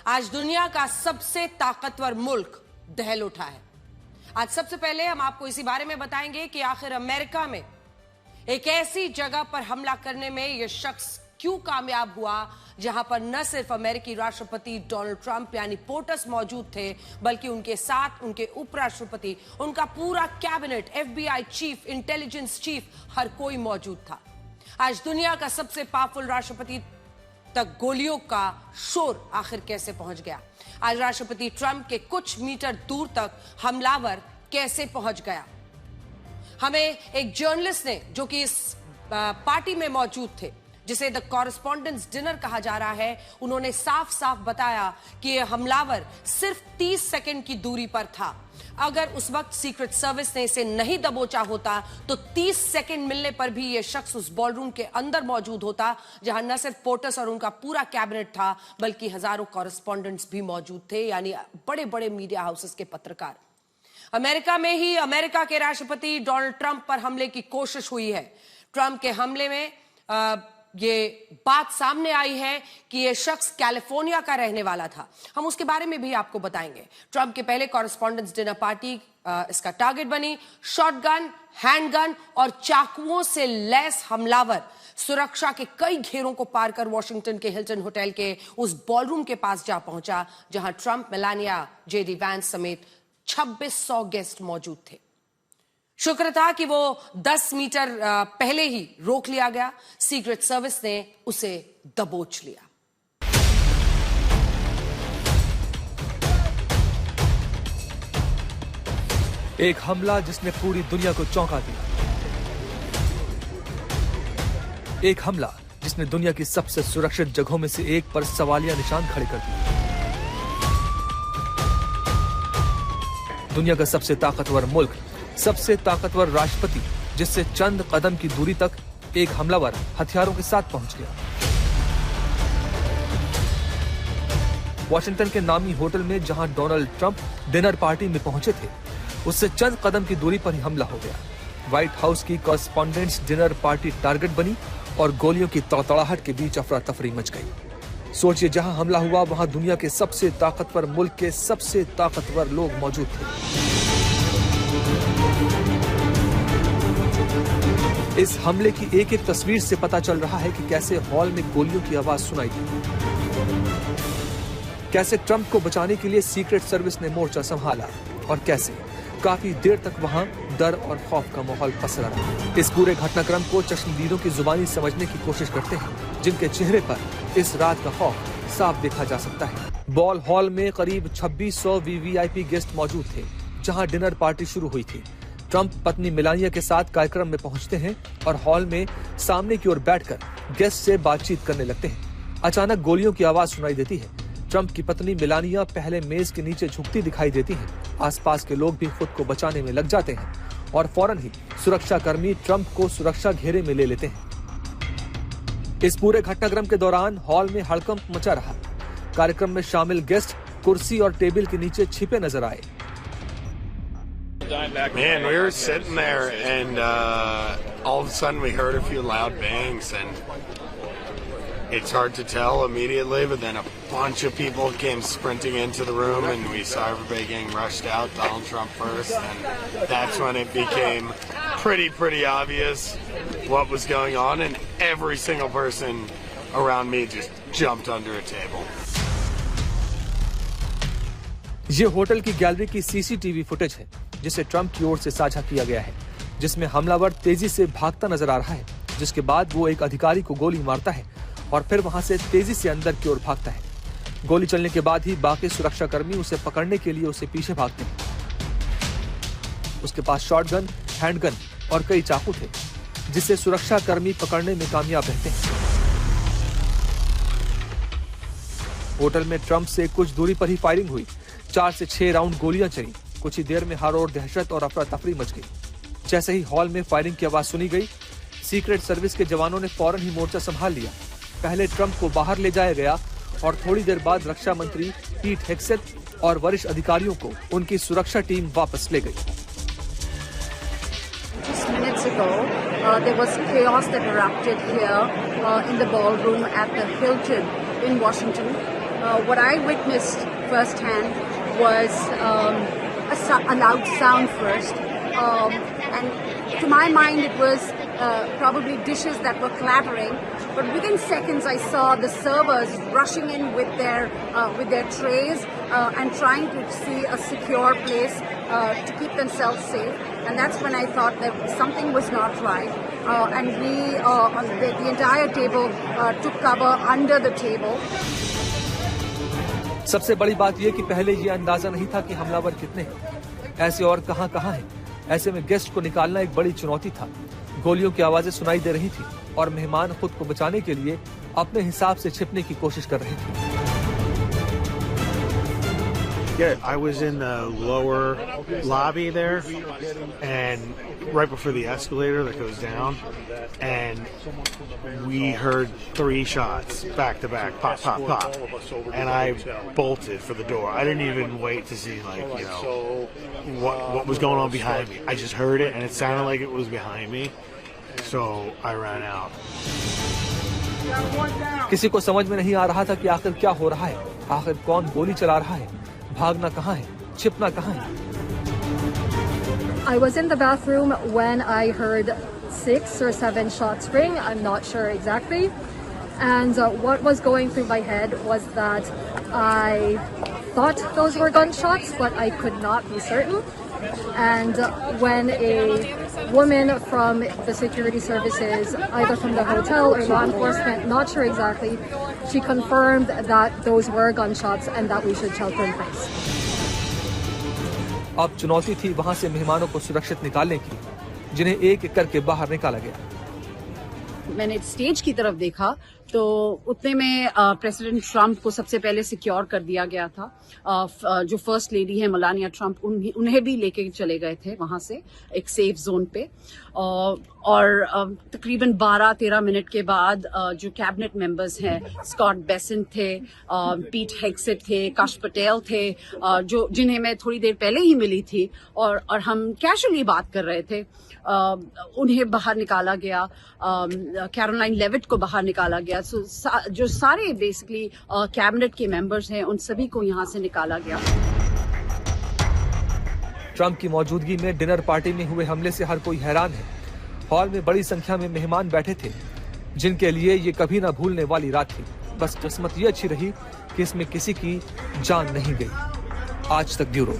आज दुनिया का सबसे ताकतवर मुल्क दहल उठा है। आज सबसे पहले हम आपको इसी बारे में बताएंगे कि आखिर अमेरिका में एक ऐसी जगह पर हमला करने में यह शख्स क्यों कामयाब हुआ जहां पर न सिर्फ अमेरिकी राष्ट्रपति डोनाल्ड ट्रंप यानी पोटस मौजूद थे, बल्कि उनके साथ उनके उपराष्ट्रपति, उनका पूरा cabinet, FBI chief, intelligence chief, हर कोई मौजूद था। आज दुनिया का सबसे पावरफुल राष्ट्रपति तक गोलियों का शोर आखिर कैसे पहुंच गया? आज राष्ट्रपति ट्रंप के कुछ मीटर दूर तक हमलावर कैसे पहुंच गया? हमें एक जर्नलिस्ट ने, जो कि इस पार्टी में मौजूद थे, जिसे द कॉरेस्पॉन्डेंट्स डिनर कहा जा रहा है, उन्होंने साफ साफ बताया कि यह हमलावर सिर्फ 30 सेकंड की दूरी पर था। अगर उस वक्त सीक्रेट सर्विस ने इसे नहीं दबोचा होता तो 30 सेकंड मिलने पर भी यह शख्स उस बॉलरूम के अंदर मौजूद होता, जहां न सिर्फ पोटस और उनका पूरा कैबिनेट था, बल्कि हजारों कॉरेस्पॉन्डेंट्स भी मौजूद थे, यानी बड़े बड़े मीडिया हाउसेस के पत्रकार। अमेरिका में ही अमेरिका के राष्ट्रपति डोनाल्ड ट्रंप पर हमले की कोशिश हुई है। ट्रंप के हमले में ये बात सामने आई है कि यह शख्स कैलिफोर्निया का रहने वाला था। हम उसके बारे में भी आपको बताएंगे। ट्रंप के पहले कॉरेस्पॉन्डेंट्स डिनर पार्टी इसका टारगेट बनी। शॉटगन, हैंडगन और चाकुओं से लैस हमलावर सुरक्षा के कई घेरों को पार कर वॉशिंगटन के हिल्टन होटल के उस बॉलरूम के पास जा पहुंचा, जहां ट्रंप, मेलानिया, JD वैंस समेत 2600 गेस्ट मौजूद थे। शुक्र था कि वो 10 मीटर पहले ही रोक लिया गया। सीक्रेट सर्विस ने उसे दबोच लिया। एक हमला जिसने पूरी दुनिया को चौंका दिया। एक हमला जिसने दुनिया की सबसे सुरक्षित जगहों में से एक पर सवालिया निशान खड़े कर दिए। दुनिया का सबसे ताकतवर मुल्क, सबसे ताकतवर राष्ट्रपति, जिससे चंद कदम की दूरी तक एक हमलावर हथियारों के साथ पहुंच गया। वॉशिंगटन के नामी होटल में जहां डोनाल्ड ट्रंप डिनर पार्टी में पहुंचे थे, उससे चंद कदम की दूरी पर ही हमला हो गया। व्हाइट हाउस की कॉरेस्पॉन्डेंट्स डिनर पार्टी टारगेट बनी और गोलियों की तड़तड़ाहट के बीच अफरा तफरी मच गई। सोचिए, जहां हमला हुआ वहां दुनिया के सबसे ताकतवर मुल्क के सबसे ताकतवर लोग मौजूद थे। इस हमले की एक एक तस्वीर से पता चल रहा है कि कैसे हॉल में गोलियों की आवाज सुनाई दी, कैसे ट्रंप को बचाने के लिए सीक्रेट सर्विस ने मोर्चा संभाला और कैसे काफी देर तक वहां डर और खौफ का माहौल पसरा रहा। इस पूरे घटनाक्रम को चश्मदीदों की जुबानी समझने की कोशिश करते हैं, जिनके चेहरे पर इस रात का खौफ साफ देखा जा सकता है। बॉल हॉल में करीब 2600 VVIP गेस्ट मौजूद थे, जहां डिनर पार्टी शुरू हुई थी। ट्रंप पत्नी मेलानिया के साथ कार्यक्रम में पहुंचते हैं और हॉल में सामने की ओर बैठकर गेस्ट से बातचीत करने लगते हैं। अचानक गोलियों की आवाज सुनाई देती है। ट्रंप की पत्नी मेलानिया पहले मेज के नीचे झुकती दिखाई देती हैं। आसपास के लोग भी खुद को बचाने में लग जाते हैं और फौरन ही सुरक्षाकर्मी ट्रंप को सुरक्षा घेरे में ले लेते हैं। इस पूरे घटनाक्रम के दौरान हॉल में हड़कंप मचा रहा। कार्यक्रम में शामिल गेस्ट कुर्सी और टेबल के नीचे छिपे नजर आए। Man, we were sitting there and all of a sudden we heard a few loud bangs and it's hard to tell immediately, but then a bunch of people came sprinting into the room and we saw everybody getting rushed out, Donald Trump first, and that's when it became pretty obvious what was going on, and every single person around me just jumped under a table. ये hotel की gallery की CCTV footage है, जिसे Trump की ओर से साझा किया गया है, जिसमें हमलावर तेजी से भागता नजर आ रहा है, जिसके बाद वो एक अधिकारी को गोली मारता है और फिर वहां से तेजी से अंदर की ओर भागता है। गोली चलने के बाद ही बाकी सुरक्षाकर्मी उसे पकड़ने के लिए उसे पीछे भागते हैं। उसके पास शॉटगन, हैंडगन और कई चाकू थे, जिसे सुरक्षाकर्मी पकड़ने में कामयाब रहते हैं। होटल में ट्रंप से कुछ दूरी पर ही फायरिंग हुई। 4 से 6 राउंड गोलियां चली। कुछ ही देर में हर ओर दहशत और अफरा तफरी मच गई। जैसे ही हॉल में फायरिंग की आवाज सुनी गई, सीक्रेट सर्विस के जवानों ने फौरन ही मोर्चा संभाल लिया। पहले ट्रंप को बाहर ले जाया गया और थोड़ी देर बाद रक्षा मंत्री पीट हेगसेथ और वरिष्ठ अधिकारियों को उनकी सुरक्षा टीम वापस ले गई। Just minutes ago, there was chaos that erupted here in the ballroom at the Hilton in Washington. what I witnessed firsthand was a loud sound first, and to my mind it was probably dishes that were clattering. But within seconds, I saw the servers rushing in with their trays and trying to see a secure place to keep themselves safe. And that's when I thought that something was not right. And we, the entire table, took cover under the table. सबसे बड़ी बात यह कि पहले ये अंदाजा नहीं था कि हमलावर कितने हैं, ऐसे और कहां हैं। ऐसे में गेस्ट को निकालना एक बड़ी चुनौती था। गोलियों की आवाजें सुनाई दे रही थी और मेहमान खुद को बचाने के लिए अपने हिसाब से छिपने की कोशिश कर रहे थे। Yeah, I was in the lower lobby there, and right before the escalator that goes down, and we heard 3 shots back to back, pop, pop, pop, and I bolted for the door. I didn't even wait to see, what was going on behind me. I just heard it, and it sounded like it was behind me, so I ran out. किसी को समझ में नहीं आ रहा था कि आखिर क्या हो रहा है, आखिर कौन गोली चला रहा है, भागना कहाँ है, छिपना कहाँ है। I was in the bathroom when I heard 6 or 7 shots ring. I'm not sure exactly. And what was going through my head was that I thought those were gunshots, but I could not be certain. And when a woman from the security services, either from the hotel or law enforcement, not sure exactly, she confirmed that those were gunshots and that we should shelter in place. अब चुनौती थी वहां से मेहमानों को सुरक्षित निकालने की, जिन्हें एक एक करके बाहर निकाला गया। मैंने स्टेज की तरफ देखा तो उतने में प्रेसिडेंट ट्रंप को सबसे पहले सिक्योर कर दिया गया था। जो फर्स्ट लेडी है मेलानिया ट्रंप, उन्हें भी लेके चले गए थे वहां से एक सेफ जोन पे। और तकरीबन 12-13 मिनट के बाद जो कैबिनेट मेंबर्स हैं, स्कॉट बेसेंट थे, पीट हेग्सेट थे, काश पटेल थे, जिन्हें मैं थोड़ी देर पहले ही मिली थी और हम कैजुअली बात कर रहे थे, उन्हें बाहर निकाला गया। कैरोलाइन लेविट को बाहर निकाला गया। जो सारे बेसिकली कैबिनेट के मेंबर्स हैं, उन सभी को यहां से निकाला गया। ट्रंप की मौजूदगी में डिनर पार्टी में हुए हमले से हर कोई हैरान है। हॉल में बड़ी संख्या में मेहमान बैठे थे, जिनके लिए ये कभी ना भूलने वाली रात थी। बस किस्मत ये अच्छी रही कि इसमें किसी की जान नहीं गई। आज तक ब्यूरो।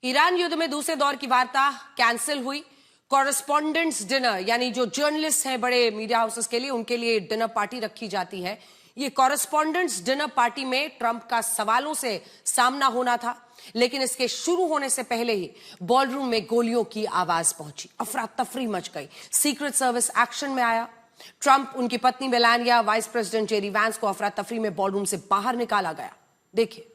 ईरान युद्ध में दूसरे दौर की वार्ता कैंसिल हुई। कॉरेस्पॉन्डेंट्स डिनर, यानी जो जर्नलिस्ट हैं बड़े मीडिया हाउसेस के लिए, उनके लिए डिनर पार्टी रखी जाती है। ये कॉरेस्पॉन्डेंट्स डिनर पार्टी में ट्रंप का सवालों से सामना होना था, लेकिन इसके शुरू होने से पहले ही बॉलरूम में गोलियों की आवाज पहुंची। अफरा तफरी मच गई। सीक्रेट सर्विस एक्शन में आया। ट्रंप, उनकी पत्नी Melania, vice president JD Vance को अफरा तफरी में बॉलरूम से बाहर निकाला गया। देखिए।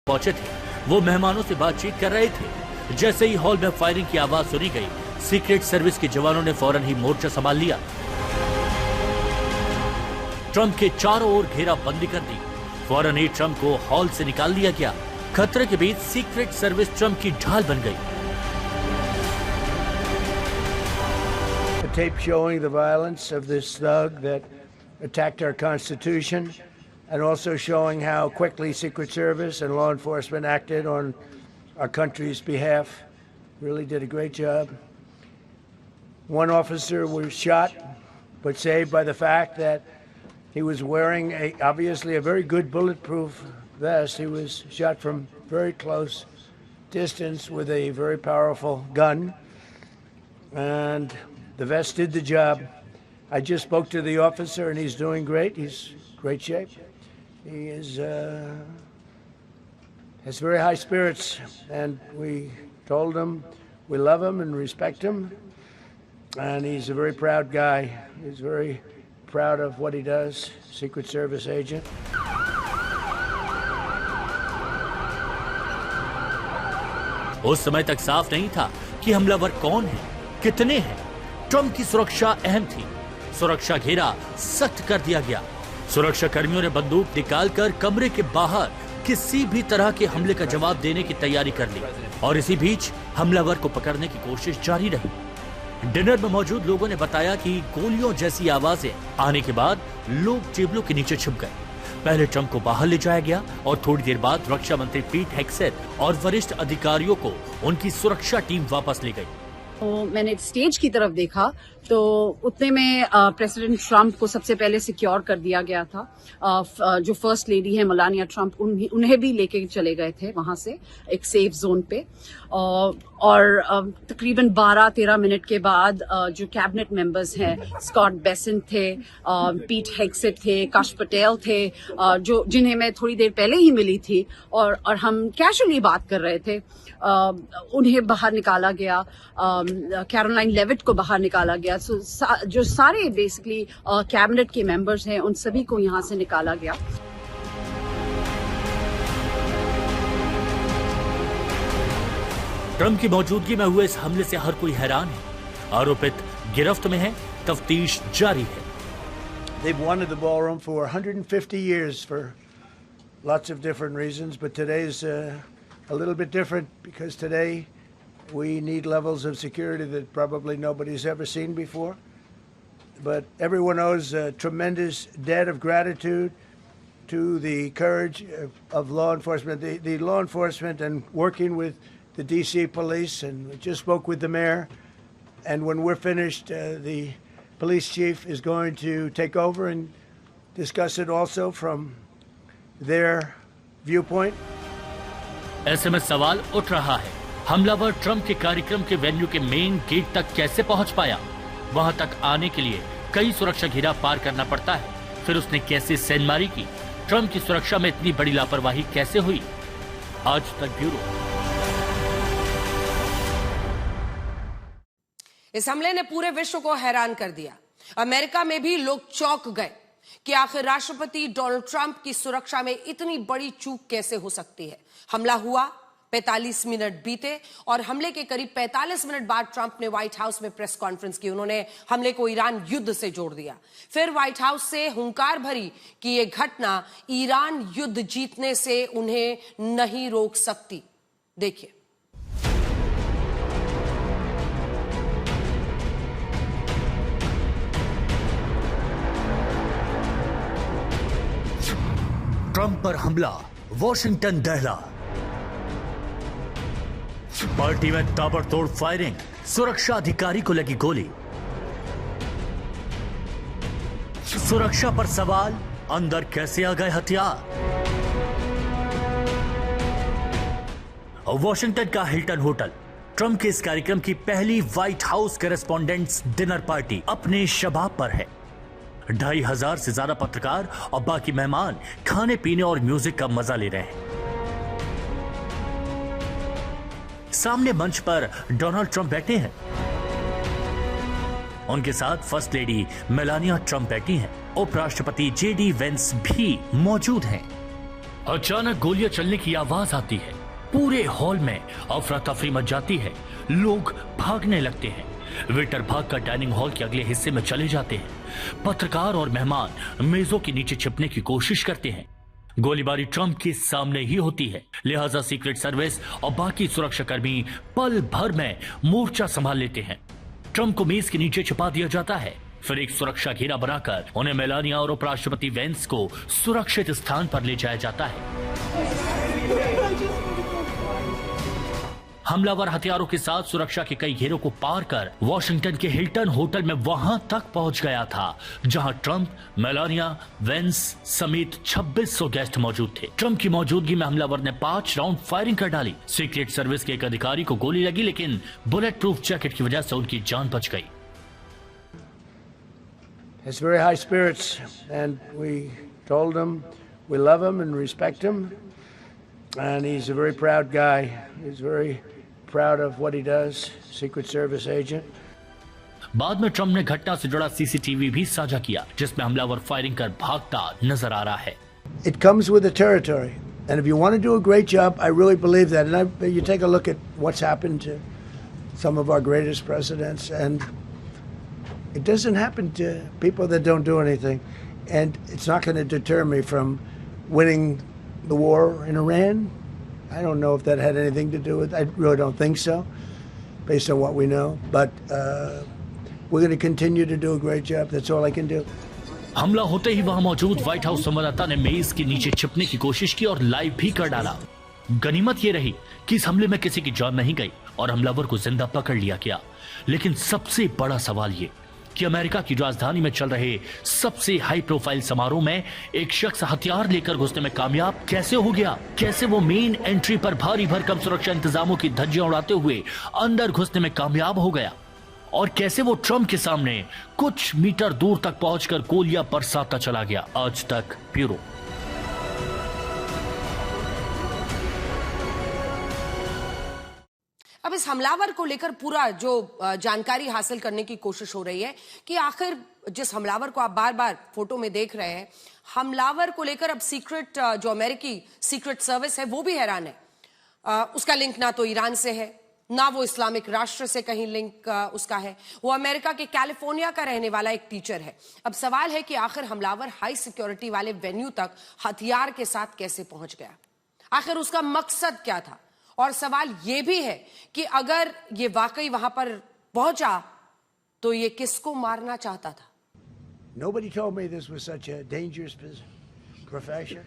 पहुंचे थे, वो मेहमानों से बातचीत कर रहे थे। जैसे ही हॉल में फायरिंग की आवाज सुनी गई, सीक्रेट सर्विस के जवानों ने फौरन ही मोर्चा संभाल लिया। ट्रंप के चारों ओर घेराबंदी कर दी। फौरन ही ट्रंप को हॉल से निकाल दिया गया। खतरे के बीच सीक्रेट सर्विस ट्रंप की ढाल बन गई। A tape showing the violence of this thug that attacked our Constitution, and also showing how quickly Secret Service and law enforcement acted on our country's behalf. Really did a great job. One officer was shot, but saved by the fact that he was wearing obviously a very good bulletproof vest. He was shot from very close distance with a very powerful gun, and the vest did the job. I just spoke to the officer, and he's doing great. He's in great shape. He has very high spirits, and we told him we love him and respect him, and he's a very proud guy. He's very proud of what he does, Secret Service agent. उस समय तक साफ नहीं था कि हमलावर कौन है, कितने हैं। ट्रंप की सुरक्षा अहम थी। सुरक्षा घेरा सख्त कर दिया गया। सुरक्षा कर्मियों ने बंदूक निकालकर कमरे के बाहर किसी भी तरह के हमले का जवाब देने की तैयारी कर ली, और इसी बीच हमलावर को पकड़ने की कोशिश जारी रही। डिनर में मौजूद लोगों ने बताया कि गोलियों जैसी आवाजें आने के बाद लोग टेबलों के नीचे छिप गए। पहले ट्रंप को बाहर ले जाया गया और थोड़ी देर बाद रक्षा मंत्री पीट हेग्सेथ और वरिष्ठ अधिकारियों को उनकी सुरक्षा टीम वापस ले गई। तो मैंने स्टेज की तरफ देखा तो उतने में प्रेसिडेंट ट्रंप को सबसे पहले सिक्योर कर दिया गया था। जो फर्स्ट लेडी है मेलानिया ट्रंप, उन्हें भी लेके चले गए थे वहां से एक सेफ जोन पे। और तकरीबन 12-13 मिनट के बाद जो कैबिनेट मेंबर्स हैं, स्कॉट बेसेंट थे, पीट हेग्सेथ थे, काश पटेल थे, जो जिन्हें मैं थोड़ी देर पहले ही मिली थी और हम कैजुअली बात कर रहे थे, उन्हें बाहर निकाला गया। कैरोलाइन लेविट को बाहर निकाला गया। जो सारे बेसिकली कैबिनेट के मेंबर्स हैं, उन सभी को यहां से निकाला गया। ट्रंप की मौजूदगी में हुए इस हमले से हर कोई हैरान है। आरोपित गिरफ्त में है, तफ्तीश जारी है। They've wanted the ballroom for 150 years for lots of different reasons, but today's a little bit different because today we need levels of security that probably nobody's ever seen before. But everyone owes a tremendous debt of gratitude to the courage of law enforcement, the law enforcement, and working with the DC police. And we just spoke with the mayor. And when we're finished, the police chief is going to take over and discuss it also from their viewpoint. ऐसे में सवाल उठ रहा है, हमलावर Trump के कार्यक्रम के वेन्यू के मेन गेट तक कैसे पहुंच पाया? वहां तक आने के लिए कई सुरक्षा घेरा पार करना पड़ता है। फिर उसने कैसे सेंधमारी की? ट्रंप की सुरक्षा में इतनी बड़ी लापरवाही कैसे हुई? आज तक ब्यूरो। इस हमले ने पूरे विश्व को हैरान कर दिया। अमेरिका में भी लोग चौंक गए कि आखिर राष्ट्रपति डोनाल्ड ट्रंप की सुरक्षा में इतनी बड़ी चूक कैसे हो सकती है। हमला हुआ, 45 मिनट बीते और हमले के करीब 45 मिनट बाद ट्रंप ने व्हाइट हाउस में प्रेस कॉन्फ्रेंस की। उन्होंने हमले को ईरान युद्ध से जोड़ दिया। फिर व्हाइट हाउस से हुंकार भरी कि यह घटना ईरान युद्ध जीतने से उन्हें नहीं रोक सकती। देखिए। ट्रंप पर हमला, वॉशिंगटन दहला। पार्टी में ताबड़तोड़ फायरिंग, सुरक्षा अधिकारी को लगी गोली। सुरक्षा पर सवाल, अंदर कैसे आ गए हथियार? वॉशिंगटन का हिल्टन होटल, ट्रंप के इस कार्यक्रम की पहली व्हाइट हाउस करेस्पॉन्डेंट्स डिनर पार्टी अपने शबाब पर है। 2500 से ज्यादा पत्रकार और बाकी मेहमान खाने पीने और म्यूजिक का मजा ले रहे हैं। सामने मंच पर डोनाल्ड ट्रंप बैठे हैं। उनके साथ फर्स्ट लेडी मेलानिया ट्रंप बैठी हैं। उपराष्ट्रपति जेडी वेंस भी मौजूद हैं। अचानक गोलियां चलने की आवाज आती है। पूरे हॉल में अफरा तफरी मच जाती है। लोग भागने लगते हैं। वेटर भागकर डाइनिंग हॉल के अगले हिस्से में चले जाते हैं। पत्रकार और मेहमान मेजों के नीचे छिपने की कोशिश करते हैं। गोलीबारी ट्रंप के सामने ही होती है, लिहाजा सीक्रेट सर्विस और बाकी सुरक्षाकर्मी पल भर में मोर्चा संभाल लेते हैं। ट्रंप को मेज के नीचे छिपा दिया जाता है। फिर एक सुरक्षा घेरा बनाकर उन्हें मेलानिया और उपराष्ट्रपति वेंस को सुरक्षित स्थान पर ले जाया जाता है। हमलावर हथियारों के साथ सुरक्षा के कई घेरों को पार कर वॉशिंगटन के हिल्टन होटल में वहां तक पहुंच गया था, जहां ट्रंप, मेलानिया, वेंस समेत 2600 गेस्ट मौजूद थे। ट्रंप की मौजूदगी में हमलावर ने 5 राउंड फायरिंग कर डाली। सीक्रेट सर्विस के एक अधिकारी को गोली लगी, लेकिन बुलेट प्रूफ जैकेट की वजह से उनकी जान बच गई। Has very high spirits, and we told him we love him and respect him, and he's a very proud guy. He's very proud of what he does, Secret Service agent. बाद में Trump ने घटना से जुड़ा CCTV भी साझा किया, जिसमें हमलावर फायरिंग कर भागता नजर आ रहा है। It comes with the territory, and if you want to do a great job, I really believe that. And you take a look at what's happened to some of our greatest presidents, and it doesn't happen to people that don't do anything, and it's not going to deter me from winning the war in Iran. I don't know if that had anything to do with it. I really don't think so, based on what we know. But we're going to continue to do a great job. That's all I can do. हमला होते ही वहां मौजूद white house संवाददाता ने मेज के नीचे छिपने की कोशिश की और लाइव भी कर डाला। गनीमत ये रही कि इस हमले में किसी की जान नहीं गई और हमलावर को जिंदा पकड़ लिया गया। लेकिन सबसे बड़ा सवाल ये कि अमेरिका की राजधानी में चल रहे सबसे हाई प्रोफाइल समारोह में एक शख्स हथियार लेकर घुसने में कामयाब कैसे हो गया? कैसे वो मेन एंट्री पर भारी भरकम सुरक्षा इंतजामों की धज्जियां उड़ाते हुए अंदर घुसने में कामयाब हो गया? और कैसे वो ट्रंप के सामने कुछ मीटर दूर तक पहुंचकर गोलियां बरसाता चला गया? आज तक ब्यूरो। अब इस हमलावर को लेकर पूरा जो जानकारी हासिल करने की कोशिश हो रही है कि आखिर जिस हमलावर को आप बार बार फोटो में देख रहे हैं, हमलावर को लेकर अब सीक्रेट जो अमेरिकी सीक्रेट सर्विस है वो भी हैरान है। उसका लिंक ना तो ईरान से है, ना वो इस्लामिक राष्ट्र से कहीं लिंक उसका है। वो अमेरिका के कैलिफोर्निया का रहने वाला एक टीचर है। अब सवाल है कि आखिर हमलावर हाई सिक्योरिटी वाले वेन्यू तक हथियार के साथ कैसे पहुंच गया? आखिर उसका मकसद क्या था? और सवाल यह भी है कि अगर ये वाकई वहां पर पहुंचा तो ये किसको मारना चाहता था? Nobody told me this was such a dangerous profession.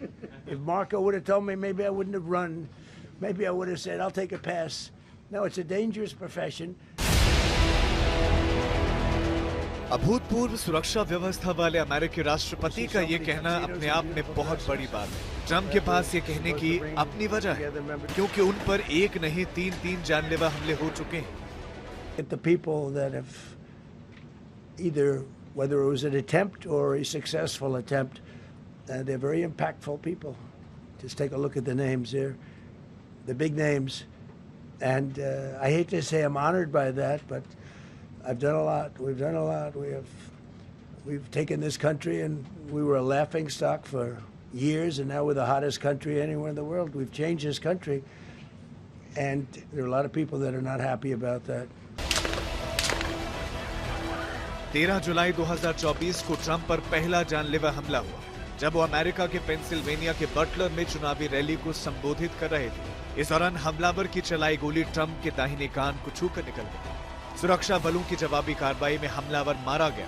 If Marco would have told me, maybe I wouldn't have run. Maybe I would have said, I'll take a pass. No, it's a dangerous profession. अभूतपूर्व सुरक्षा व्यवस्था वाले अमेरिकी राष्ट्रपति का ये कहना अपने आप में बहुत बड़ी बात है। ट्रंप के पास ये कहने की अपनी वजह है, क्योंकि उन पर एक नहीं 3 जानलेवा हमले हो चुके हैं। The people that have either, whether it was an attempt or a successful attempt, they're very impactful people. Just take a look at the names there, the big names. And I hate to say I'm honored by that, but I've done a lot. We've done a lot. We've taken this country, and we were a laughing stock for years, and now we're the hottest country anywhere in the world. We've changed this country, and there are a lot of people that are not happy about that. 13 जुलाई 2024 को Trump पर पहला जानलेवा हमला हुआ, जब वो America के Pennsylvania के बटलर में चुनावी रैली को संबोधित कर रहे थे। इस दौरान हमलावर की चलाई गोली ट्रंप के दाहिने कान को छूकर निकल गई। सुरक्षा बलों की जवाबी कार्रवाई में हमलावर मारा गया।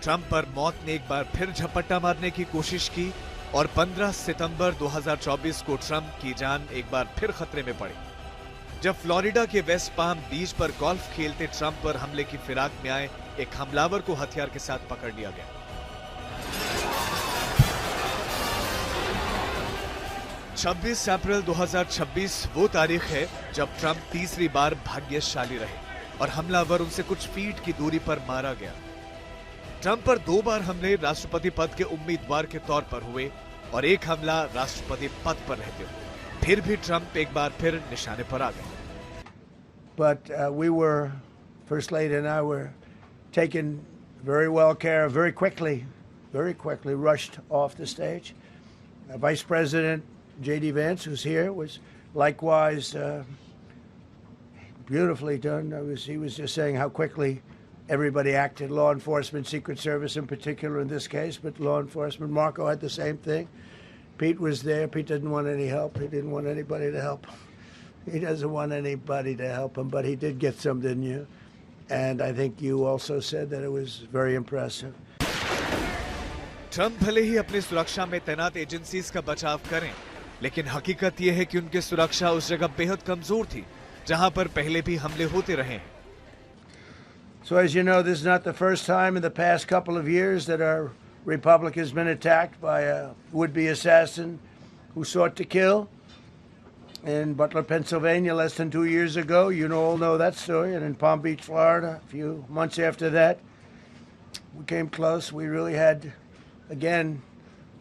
ट्रंप पर मौत ने एक बार फिर झपट्टा मारने की कोशिश की और 15 सितंबर 2024 को ट्रंप की जान एक बार फिर खतरे में पड़ी, जब फ्लोरिडा के वेस्ट पाम बीच पर गोल्फ खेलते ट्रंप पर हमले की फिराक में आए एक हमलावर को हथियार के साथ पकड़ लिया गया। 26 अप्रैल 2026 वो तारीख है जब ट्रंप तीसरी बार भाग्यशाली रहे और हमलावर उनसे कुछ फीट की दूरी पर मारा गया। ट्रंप पर 2 बार हमले राष्ट्रपति पद के उम्मीदवार के तौर पर हुए और एक हमला राष्ट्रपति पद पर रहते हुए। फिर भी ट्रंप एक बार फिर निशाने पर आ गए। But we were, First Lady and I were taken very well care of very quickly rushed off the stage. Vice President J.D. Vance, who's here, was likewise beautifully done. He was just saying how quickly everybody acted, law enforcement, Secret Service in particular in this case, but law enforcement. Marco had the same thing. Pete was there. Pete didn't want any help. He didn't want anybody to help him. He doesn't want anybody to help him, but he did get some, didn't you? And I think you also said that it was very impressive. Trump भले ही अपनी सुरक्षा में तैनात agencies का बचाव करें, लेकिन हकीकत यह है कि उनकी सुरक्षा उस जगह बेहद कमजोर थी जहां पर पहले भी हमले होते रहे हैं। So as you know, this is not the first time in the past couple of years that our republic has been attacked by a would-be assassin who sought to kill. In Butler, Pennsylvania, less than 2 years ago, you all know that story, and in Palm Beach, Florida, a few months after that, we came close. We really had, again,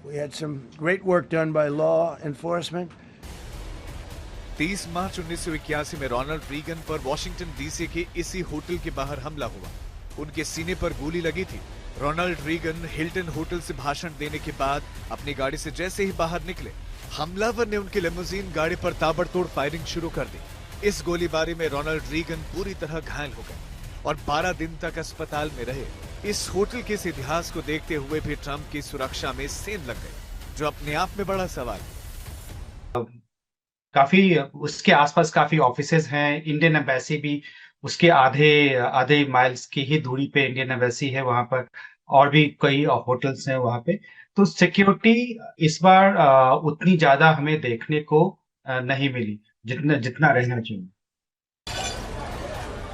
we had some great work done by law enforcement. 30 मार्च 1981 में Ronald Reagan पर Washington DC के इसी hotel के बाहर हमला हुआ। उनके सीने पर गोली लगी थी। रोनाल्ड रीगन हिल्टन होटल से भाषण देने के बाद अपनी गाड़ी से जैसे ही बाहर निकले, हमलावर ने उनकी लिमोजीन गाड़ी पर ताबड़तोड़ फायरिंग शुरू कर दी। इस गोलीबारी में रोनाल्ड रीगन पूरी तरह घायल हो गए और 12 दिन तक अस्पताल में रहे। इस होटल के इस इतिहास को देखते हुए भी ट्रंप की सुरक्षा में सेंध लग गई, जो अपने आप में बड़ा सवाल है। काफी उसके आसपास काफी ऑफिसेज हैं। इंडियन एम्बेसी भी उसके आधे माइल्स की ही दूरी पे इंडियन एम्बेसी है वहां पर, और भी कई होटल्स हैं वहां पे। तो सिक्योरिटी इस बार उतनी ज्यादा हमें देखने को नहीं मिली जितना रहना चाहिए।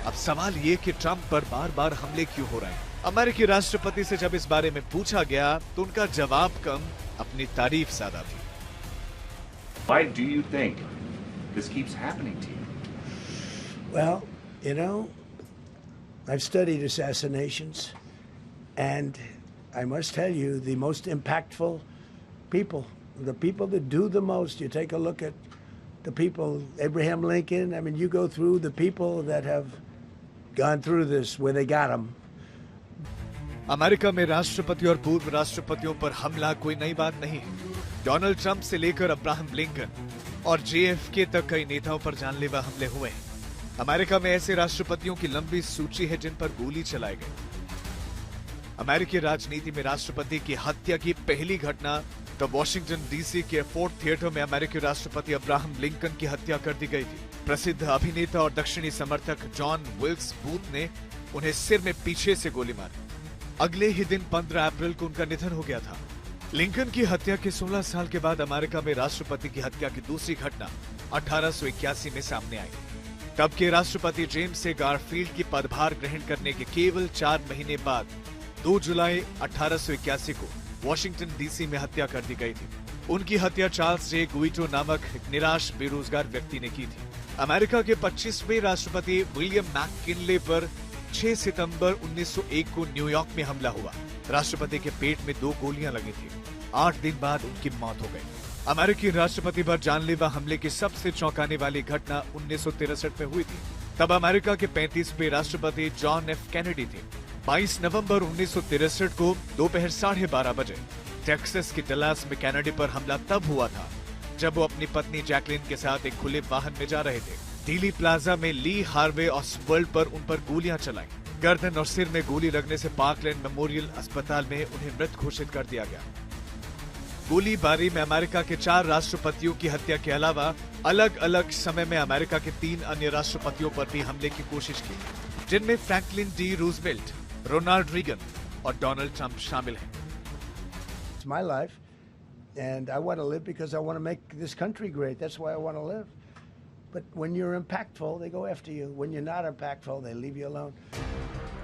अब सवाल ये कि ट्रंप पर बार बार हमले क्यों हो रहे हैं। अमेरिकी राष्ट्रपति से जब इस बारे में पूछा गया तो उनका जवाब कम, अपनी तारीफ ज्यादा थी। Why do you think this keeps happening to you? Well, I've studied assassinations, and I must tell you, the most impactful people, the people that do the most, you take a look at the people, Abraham Lincoln, I mean, you go through the people that have gone through this, where they got them. America में राष्ट्रपति और पूर्व राष्ट्रपतियों पर हमला कोई नई बात नहीं है। डोनाल्ड ट्रंप से लेकर अब्राहम लिंकन और JFK तक कई नेताओं पर जानलेवा हमले हुए हैं। अमेरिका में ऐसे राष्ट्रपतियों की लंबी सूची है जिन पर गोली चलाई गई। अमेरिकी राजनीति में राष्ट्रपति की हत्या की पहली घटना तब वॉशिंगटन डीसी के फोर्ट थिएटर में अमेरिकी राष्ट्रपति अब्राहम लिंकन की हत्या कर दी गई थी। प्रसिद्ध अभिनेता और दक्षिणी समर्थक जॉन विल्क्स बूथ ने उन्हें सिर में पीछे से गोली मारी। अगले ही दिन 15 अप्रैल को उनका निधन हो गया था। लिंकन की हत्या के 16 साल के बाद अमेरिका में राष्ट्रपति की हत्या की दूसरी घटना 1881 में सामने आई। तब के राष्ट्रपति जेम्स ए गारफील्ड की पदभार ग्रहण करने के केवल 4 महीने बाद 2 जुलाई 1881 को वॉशिंगटन डीसी में हत्या कर दी गई थी। उनकी हत्या चार्ल्स जे गुइटो नामक एक निराश बेरोजगार व्यक्ति ने की थी। अमेरिका के 25वें राष्ट्रपति विलियम मैककिनले पर 6 सितंबर 1901 को न्यूयॉर्क में हमला हुआ। राष्ट्रपति के पेट में 2 गोलियां लगी थी। 8 दिन बाद उनकी मौत हो गई। अमेरिकी राष्ट्रपति पर जानलेवा हमले की सबसे चौंकाने वाली घटना 1963 में हुई थी। तब अमेरिका के 35वें राष्ट्रपति जॉन एफ कैनेडी थे। 22 नवंबर 1963 को दोपहर 12:30 बजे टेक्सास के डलास में कैनेडी पर हमला तब हुआ था जब वो अपनी पत्नी जैकलिन के साथ एक खुले वाहन में जा रहे थे। डीली प्लाजा में ली हार्वे ऑसवर्ल्ड पर उन पर गोलियां चलाई। गर्दन और सिर में गोली लगने से पार्कलैंड मेमोरियल अस्पताल में उन्हें मृत घोषित कर दिया गया। गोलीबारी में अमेरिका के 4 राष्ट्रपतियों की हत्या के अलावा अलग अलग समय में अमेरिका के 3 अन्य राष्ट्रपतियों पर भी हमले की कोशिश की, जिनमें Franklin D Roosevelt, Ronald Reagan और डोनाल्ड ट्रंप शामिल हैं। It's my life, and I want to live because I want to make this country great. That's why I want to live. But when you're impactful, they go after you. When you're not impactful, they leave you alone.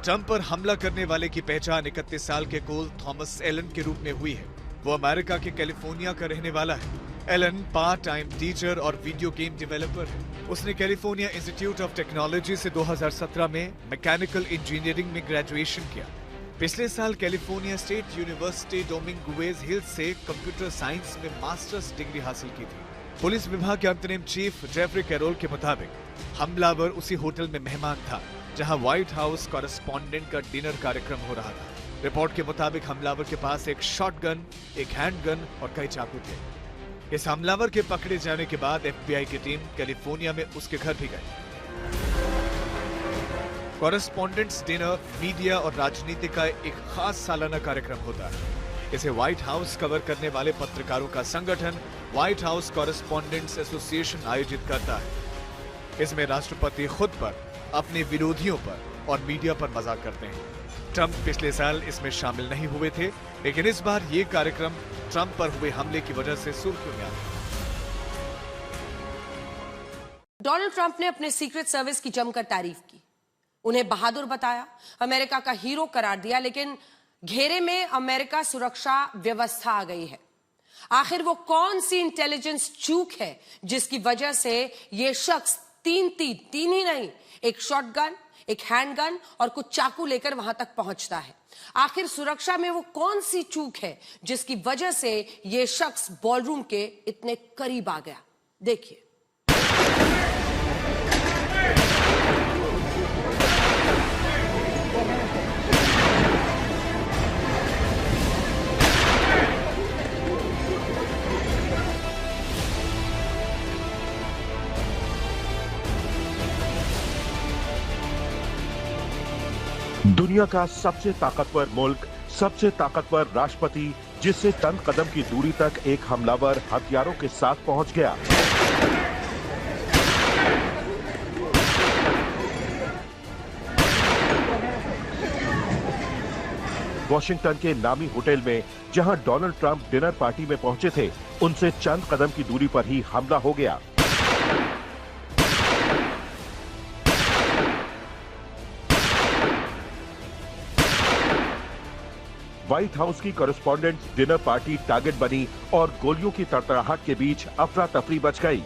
Trump पर हमला करने वाले की पहचान 31 साल के कोल Thomas Elon के रूप में हुई है। वो अमेरिका के कैलिफोर्निया का रहने वाला है। एलन पार्ट टाइम टीचर और वीडियो गेम डेवलपर है। उसने कैलिफोर्निया इंस्टीट्यूट ऑफ टेक्नोलॉजी से 2017 में मैकेनिकल इंजीनियरिंग में ग्रेजुएशन किया। पिछले साल कैलिफोर्निया स्टेट यूनिवर्सिटी डोमिंगुएज हिल्स से कंप्यूटर साइंस में मास्टर्स डिग्री हासिल की थी। पुलिस विभाग के अंतरिम चीफ जेफरी कैरोल के मुताबिक हमलावर उसी होटल में मेहमान था जहां व्हाइट हाउस कॉरेस्पॉन्डेंट का डिनर कार्यक्रम हो रहा था। रिपोर्ट के मुताबिक हमलावर के पास एक शॉटगन, एक हैंडगन और कई चाकू थे। इस हमलावर के पकड़े जाने के बाद FBI की टीम कैलिफोर्निया में उसके घर भी गई। कॉरेस्पॉन्डेंट्स डिनर मीडिया और राजनीति का एक खास सालाना कार्यक्रम होता है। इसे व्हाइट हाउस कवर करने वाले पत्रकारों का संगठन व्हाइट हाउस कॉरेस्पॉन्डेंट्स एसोसिएशन आयोजित करता है। इसमें राष्ट्रपति खुद पर, अपने विरोधियों पर और मीडिया पर मजाक करते हैं। ट्रंप पिछले साल इसमें शामिल नहीं हुए थे, लेकिन इस बार ये कार्यक्रम ट्रंप पर हुए हमले की वजह से सुर्खियों में आ गया। डोनाल्ड ट्रंप ने अपने सीक्रेट सर्विस की जमकर तारीफ की, उन्हें बहादुर बताया, अमेरिका का हीरो करार दिया, लेकिन घेरे में अमेरिका सुरक्षा व्यवस्था आ गई है। आखिर वो कौन सी इंटेलिजेंस चूक है जिसकी वजह से ये शख्स तीन ही नहीं, एक शॉटगन, एक हैंडगन और कुछ चाकू लेकर वहां तक पहुंचता है। आखिर सुरक्षा में वो कौन सी चूक है जिसकी वजह से ये शख्स बॉलरूम के इतने करीब आ गया? देखिए। दुनिया का सबसे ताकतवर मुल्क, सबसे ताकतवर राष्ट्रपति, जिससे चंद कदम की दूरी तक एक हमलावर हथियारों के साथ पहुंच गया। वॉशिंगटन के नामी होटल में जहां डोनाल्ड ट्रंप डिनर पार्टी में पहुंचे थे, उनसे चंद कदम की दूरी पर ही हमला हो गया। व्हाइट हाउस की कॉरेस्पॉन्डेंट डिनर पार्टी टारगेट बनी और गोलियों की तड़तड़ाहट के बीच अफरा तफरी मच गई।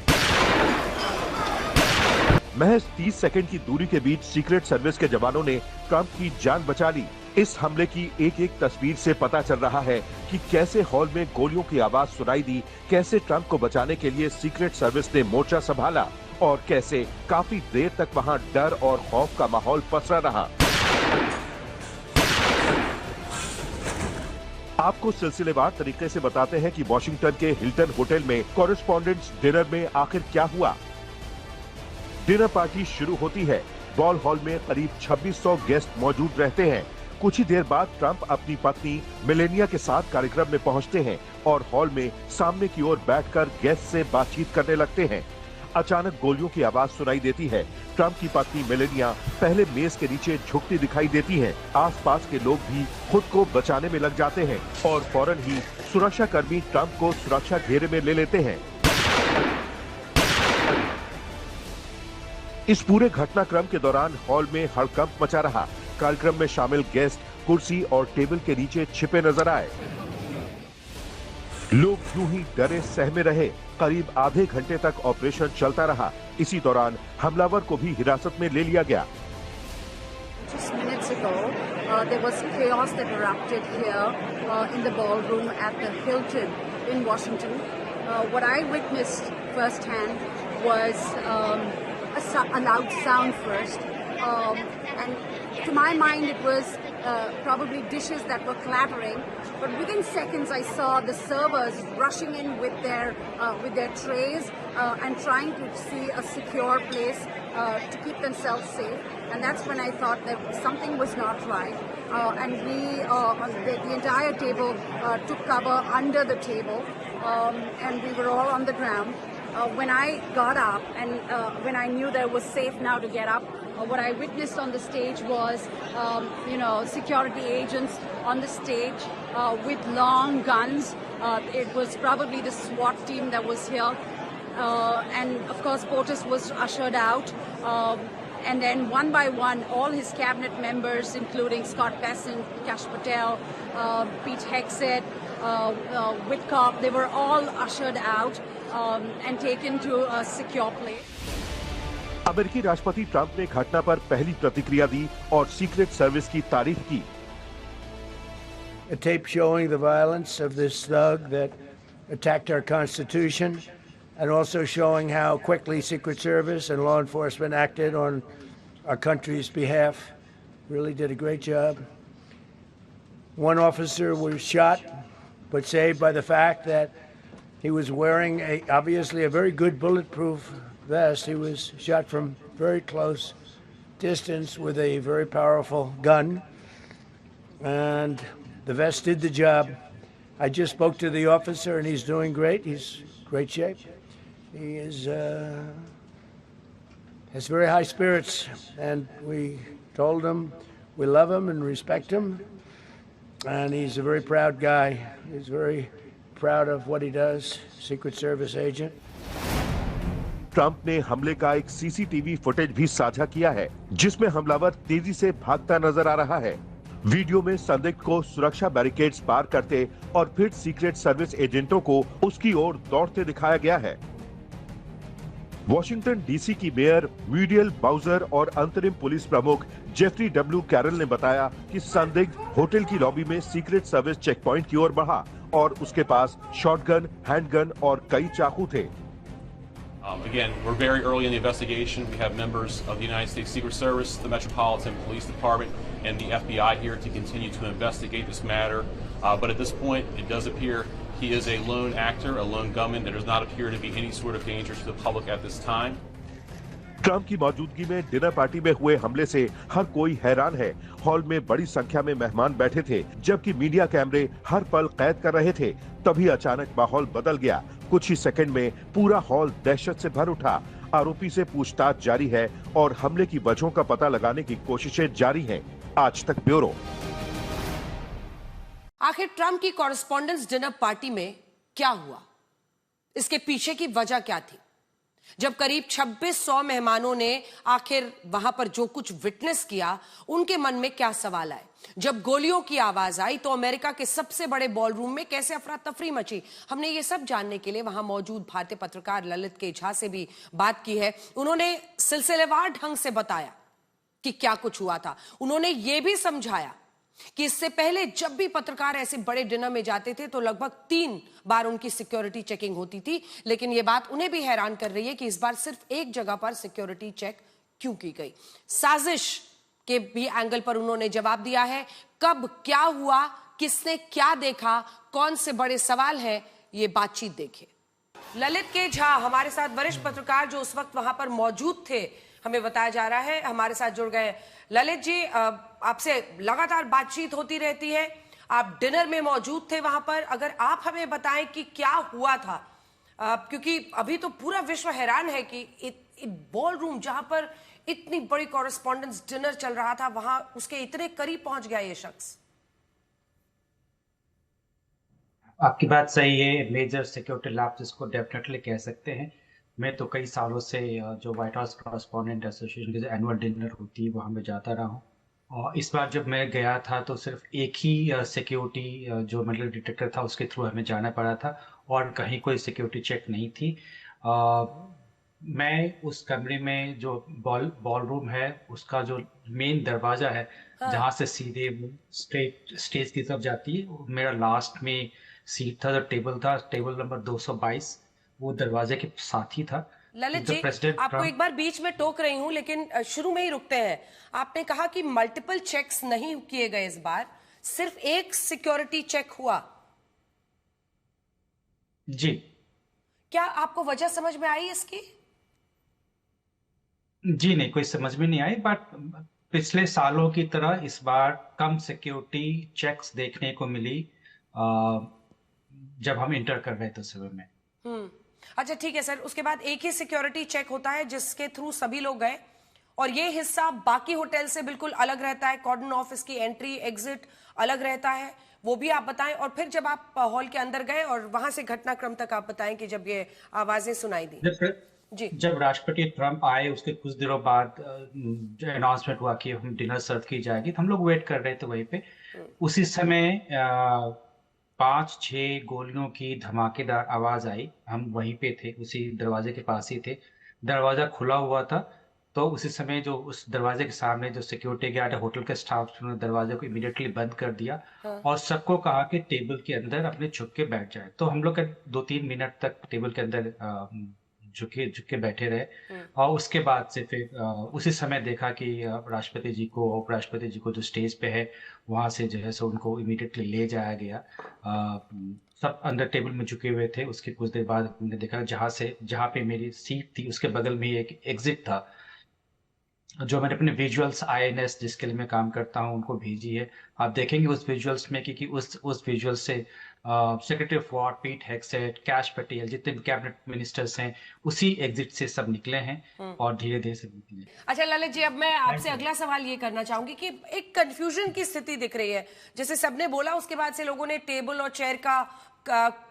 महज 30 सेकंड की दूरी के बीच सीक्रेट सर्विस के जवानों ने ट्रंप की जान बचा ली। इस हमले की एक एक तस्वीर से पता चल रहा है कि कैसे हॉल में गोलियों की आवाज सुनाई दी, कैसे ट्रंप को बचाने के लिए सीक्रेट सर्विस ने मोर्चा संभाला और कैसे काफी देर तक वहां डर और खौफ का माहौल पसरा रहा। आपको सिलसिलेवार तरीके से बताते हैं कि वॉशिंगटन के हिल्टन होटल में कॉरेस्पॉन्डेंट्स डिनर में आखिर क्या हुआ। डिनर पार्टी शुरू होती है। बॉल हॉल में करीब 2600 गेस्ट मौजूद रहते हैं। कुछ ही देर बाद ट्रंप अपनी पत्नी मेलेनिया के साथ कार्यक्रम में पहुंचते हैं और हॉल में सामने की ओर बैठकर गेस्ट से बातचीत करने लगते हैं। अचानक गोलियों की आवाज सुनाई देती है। ट्रंप की पत्नी मेलेनिया पहले मेज के नीचे झुकती दिखाई देती है। आसपास के लोग भी खुद को बचाने में लग जाते हैं और फौरन ही सुरक्षा कर्मी ट्रंप को सुरक्षा घेरे में ले लेते हैं। इस पूरे घटनाक्रम के दौरान हॉल में हड़कंप मचा रहा। कार्यक्रम में शामिल गेस्ट कुर्सी और टेबल के नीचे छिपे नजर आए। लोग यूं ही डरे सहमे रहे। करीब आधे घंटे तक ऑपरेशन चलता रहा। इसी दौरान हमलावर को भी हिरासत में ले लिया गया। Just minutes ago, there was chaos that erupted here in the ballroom at the Hilton in Washington. What I witnessed firsthand was a loud sound first, and to my mind it was probably dishes that were clattering. But within seconds, I saw the servers rushing in with their trays and trying to see a secure place to keep themselves safe. And that's when I thought that something was not right. And the entire table took cover under the table, and we were all on the ground. When I got up and when I knew that it was safe now to get up, what I witnessed on the stage was, security agents on the stage with long guns. It was probably the SWAT team that was here. And of course, POTUS was ushered out. And then one by one, all his cabinet members, including Scott Bessent, Kash Patel, Pete Hegseth, Whitcock, they were all ushered out and taken to a secure place. अमेरिकी राष्ट्रपति Trump ने घटना पर पहली प्रतिक्रिया दी और secret service की तारीफ की। A tape showing the violence of this thug that attacked our Constitution, and also showing how quickly Secret Service and law enforcement acted on our country's behalf. Really did a great job. One officer was shot, but saved by the fact that he was wearing obviously a very good bulletproof vest. He was shot from very close distance with a very powerful gun, and the vest did the job. I just spoke to the officer, and he's doing great. He's in great shape. He has very high spirits, and we told him we love him and respect him, and he's a very proud guy. He's very proud of what he does, Secret Service agent. Trump ने हमले का एक CCTV footage भी साझा किया है, जिसमें हमलावर तेजी से भागता नजर आ रहा है। वीडियो में संदिग्ध को सुरक्षा बैरिकेड्स पार करते और फिर सीक्रेट सर्विस एजेंटों को उसकी ओर दौड़ते दिखाया गया है। वॉशिंगटन डीसी की मेयर म्यूरियल बाउजर और अंतरिम पुलिस प्रमुख जेफरी डब्ल्यू कैरल ने बताया कि संदिग्ध होटल की लॉबी में सीक्रेट सर्विस चेक पॉइंट की ओर बढ़ा और उसके पास शॉटगन, हैंडगन और कई चाकू थे। Again, we're very early in the investigation. We have members of the United States Secret Service, the Metropolitan Police Department, and the FBI here to continue to investigate this matter. But at this point, it does appear he is a lone actor, a lone gunman. There does not appear to be any sort of danger to the public at this time. Trump की मौजूदगी में dinner party में हुए हमले से हर कोई हैरान है। हॉल में बड़ी संख्या में मेहमान बैठे थे, जबकि मीडिया कैमरे हर पल कैद कर रहे थे। तभी अचानक माहौल बदल गया। कुछ ही सेकंड में पूरा हॉल दहशत से भर उठा। आरोपी से पूछताछ जारी है और हमले की वजहों का पता लगाने की कोशिशें जारी हैं। आज तक ब्यूरो। आखिर ट्रंप की कॉरेस्पॉन्डेंस डिनर पार्टी में क्या हुआ? इसके पीछे की वजह क्या थी? जब करीब 2600 मेहमानों ने आखिर वहां पर जो कुछ विटनेस किया, उनके मन में क्या सवाल आए? जब गोलियों की आवाज आई तो अमेरिका के सबसे बड़े बॉल रूम में कैसे अफरा तफरी मची? हमने ये सब जानने के लिए वहां मौजूद भारतीय पत्रकार ललित के झा से भी बात की है। उन्होंने सिलसिलेवार ढंग से बताया कि क्या कुछ हुआ था। उन्होंने ये भी समझाया कि इससे पहले जब भी पत्रकार ऐसे बड़े डिनर में जाते थे तो लगभग 3 बार उनकी सिक्योरिटी चेकिंग होती थी, लेकिन यह बात उन्हें भी हैरान कर रही है कि इस बार सिर्फ एक जगह पर सिक्योरिटी चेक क्यों की गई। साजिश के भी एंगल पर उन्होंने जवाब दिया है। कब क्या हुआ, किसने क्या देखा, कौन से बड़े सवाल हैं, ये बातचीत देखिए। ललित के झा हमारे साथ वरिष्ठ पत्रकार जो उस वक्त वहां पर मौजूद थे, हमें बताया जा रहा है, हमारे साथ जुड़ गए। ललित जी, आपसे लगातार बातचीत होती रहती है, आप डिनर में मौजूद थे वहां पर, अगर आप हमें बताएं कि क्या हुआ था, क्योंकि अभी तो पूरा विश्व हैरान है कि बॉल रूम जहां पर इतनी बड़ी कॉरेस्पॉन्डेंस डिनर चल रहा था, वहां उसके इतने करीब पहुंच गया ये शख्स। आपकी बात सही है, मेजर सिक्योरिटी लैब जिसको डेफिनेटली कह सकते हैं। मैं तो कई सालों से जो व्हाइट हाउस कॉरेस्पॉन्डेंट एसोसिएशन की जो एनुअल डिनर होती है वहाँ मैं जाता रहा हूँ, और इस बार जब मैं गया था तो सिर्फ एक ही सिक्योरिटी जो मेटल डिटेक्टर था उसके थ्रू हमें जाना पड़ा था और कहीं कोई सिक्योरिटी चेक नहीं थी। मैं उस कमरे में जो बॉल रूम है उसका जो मेन दरवाज़ा है, हाँ, जहाँ से सीधे स्टेज की तरफ जाती है, मेरा लास्ट में सीट था, जो टेबल था, टेबल नंबर 222, वो दरवाजे के साथ ही था। ललित जी, आपको एक बार बीच में टोक रही हूं, लेकिन शुरू में ही रुकते हैं। आपने कहा कि मल्टीपल चेक्स नहीं किए गए इस बार, सिर्फ एक सिक्योरिटी चेक हुआ। जी, क्या आपको वजह समझ में आई इसकी? जी नहीं, कोई समझ में नहीं आई, बट पिछले सालों की तरह इस बार कम सिक्योरिटी चेक्स देखने को मिली जब हम इंटर कर रहे थे सुबह में। अच्छा ठीक है सर, उसके बाद एक ही सिक्योरिटी चेक होता है जिसके थ्रू सभी लोग गए, और ये हिस्सा बाकी होटल से बिल्कुल अलग रहता है, कॉर्डन ऑफिस की एंट्री एग्जिट अलग रहता है, वो भी आप बताएं। और फिर जब आप हॉल के अंदर गए और वहां से घटनाक्रम तक आप बताएं कि जब ये आवाजें सुनाई दी। जी, जब राष्ट्रपति ट्रंप आए उसके कुछ दिनों बाद अनाउंसमेंट हुआ कि हम डिनर सर्व की जाएगी, तो हम लोग वेट कर रहे थे वहीं पे। उसी समय 5-6 गोलियों की धमाकेदार आवाज आई। हम वहीं पे थे, उसी दरवाजे के पास ही थे, दरवाजा खुला हुआ था। तो उसी समय जो उस दरवाजे के सामने जो सिक्योरिटी गार्ड है, होटल के स्टाफ, उन्होंने दरवाजे को इमीडिएटली बंद कर दिया, हाँ, और सबको कहा कि टेबल के अंदर अपने झुक के बैठ जाए। तो हम लोग 2-3 मिनट तक टेबल के अंदर झुक के बैठे रहे, और उसके बाद से फिर उसी समय देखा कि राष्ट्रपति जी को, उपराष्ट्रपति जी को जो स्टेज पे है वहाँ से जो है सो उनको इमीडिएटली ले जाया गया। सब अंदर टेबल में झुके हुए थे। उसके कुछ देर बाद हमने देखा जहाँ पे मेरी सीट थी उसके बगल में एक एग्जिट था, जो मैंने अपने विजुअल्स INS जिसके लिए मैं काम करता हूँ उनको भेजी है। आप देखेंगे उस विजुअल्स में कि उस विजुअल से सेक्रेटरी ऑफ वॉर पीट हेग्सेट, कैश पटेल, जितने भी कैबिनेट मिनिस्टर्स हैं उसी एग्जिट से सब निकले हैं और धीरे धीरे से निकले। अच्छा ललित जी, अब मैं आपसे अगला सवाल ये करना चाहूंगी कि एक कंफ्यूजन की स्थिति दिख रही है। जैसे सबने बोला उसके बाद से लोगों ने टेबल और चेयर का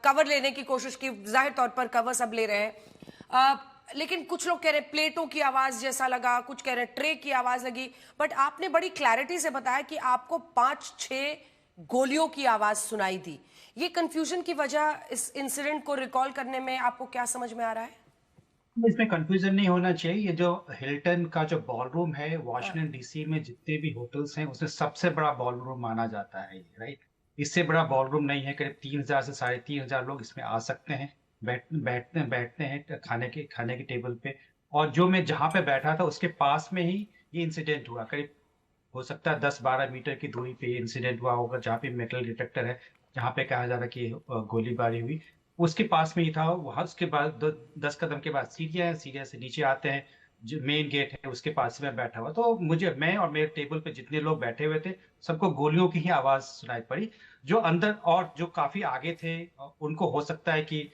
कवर लेने की कोशिश की। जाहिर तौर पर कवर सब ले रहे हैं, लेकिन कुछ लोग कह रहे प्लेटों की आवाज जैसा लगा, कुछ कह रहे ट्रे की आवाज लगी। बट आपने बड़ी क्लैरिटी से बताया कि आपको 5-6 गोलियों की आवाज सुनाई दी। ये कंफ्यूजन की वजह इस इंसिडेंट को रिकॉल करने में आपको क्या समझ में आ रहा है? इसमें कंफ्यूजन नहीं होना चाहिए। ये जो हिल्टन का जो बॉलरूम है वॉशिंगटन DC में जितने भी होटल्स हैं उसमें सबसे बड़ा बॉलरूम माना जाता है, राइट। इससे बड़ा बॉलरूम नहीं है। करीब 3000 से 3500 लोग इसमें आ सकते हैं, बैठते हैं खाने के टेबल पे। और जो मैं जहाँ पे बैठा था उसके पास में ही ये इंसिडेंट हुआ। करीब हो सकता है 10-12 मीटर की दूरी पे ये इंसिडेंट हुआ होगा, जहाँ पे मेटल डिटेक्टर है, जहाँ पे कहा जा रहा है कि गोलीबारी हुई, उसके पास में ही था। वहां उसके बाद 10 कदम के बाद सीढ़ियाँ से नीचे आते हैं, जो मेन गेट है उसके पास में बैठा हुआ। तो मैं और मेरे टेबल पे जितने लोग बैठे हुए थे सबको गोलियों की ही आवाज सुनाई पड़ी। जो अंदर और जो काफी आगे थे उनको हो सकता है कि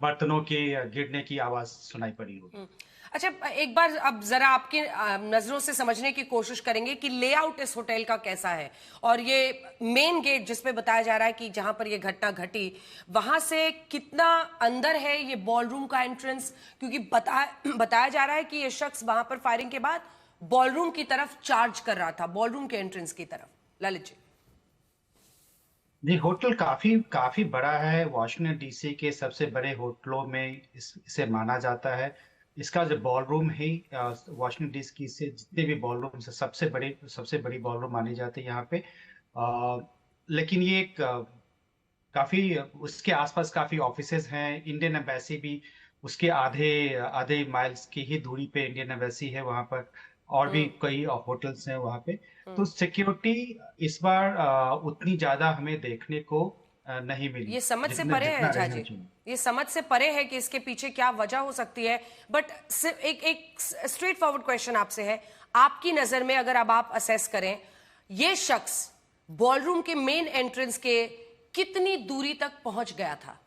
बर्तनों के गिरने की आवाज सुनाई पड़ी होगी। अच्छा, एक बार अब जरा आपकी नजरों से समझने की कोशिश करेंगे कि लेआउट इस होटल का कैसा है। और ये मेन गेट जिसपे बताया जा रहा है कि जहां पर ये घटना घटी, वहां से कितना अंदर है ये बॉलरूम का एंट्रेंस? क्योंकि बताया जा रहा है कि ये शख्स वहां पर फायरिंग के बाद बॉलरूम की तरफ चार्ज कर रहा था, बॉलरूम के एंट्रेंस की तरफ। ललित जी। ये होटल काफी बड़ा है। वॉशिंगटन DC के सबसे बड़े होटलों में इसे माना जाता है। इसका जो बॉलरूम है वॉशिंगटन DC से जितने भी बॉलरूम से सबसे बड़ी बॉलरूम मानी जाती है यहाँ पे। लेकिन ये काफी उसके आसपास काफी ऑफिसेज हैं। इंडियन एम्बेसी भी उसके आधे माइल्स की ही दूरी पे इंडियन एम्बेसी है वहां पर, और भी कई होटल्स हैं वहां पे। तो सिक्योरिटी इस बार उतनी ज्यादा हमें देखने को नहीं मिली। ये समझ से परे है झाजी, ये समझ से परे है कि इसके पीछे क्या वजह हो सकती है। बट एक स्ट्रेट फॉरवर्ड क्वेश्चन आपसे है, आपकी नजर में अगर अब आप असेस करें, ये शख्स बॉलरूम के मेन एंट्रेंस के कितनी दूरी तक पहुंच गया था?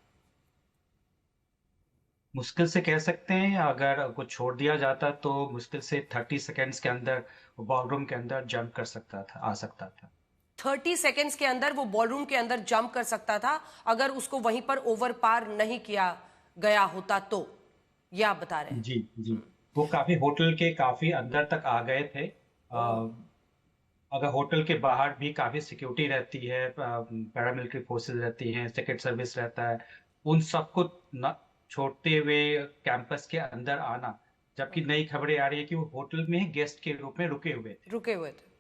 मुश्किल से कह सकते हैं, अगर कुछ छोड़ दिया जाता तो मुश्किल से 30 सेकेंड्स के अंदर बॉलरूम के अंदर जंप कर सकता था, आ सकता था। 30 सेकेंड्स के अंदर वो बॉलरूम के अंदर जंप कर सकता था अगर उसको वहीं पर ओवर पार नहीं किया गया होता तो, ये आप बता रहे हैं? जी। वो काफी होटल के काफी अंदर तक आ गए थे। अगर होटल के बाहर भी काफी सिक्योरिटी रहती है, पैरामिलिट्री फोर्सेस रहती हैं, सीक्रेट सर्विस रहता है, उन सबको न छोड़ते हुए कैंपस के अंदर आना, जबकि नई खबरें आ रही है कि वो होटल में ही गेस्ट के रूप में रुके हुए थे।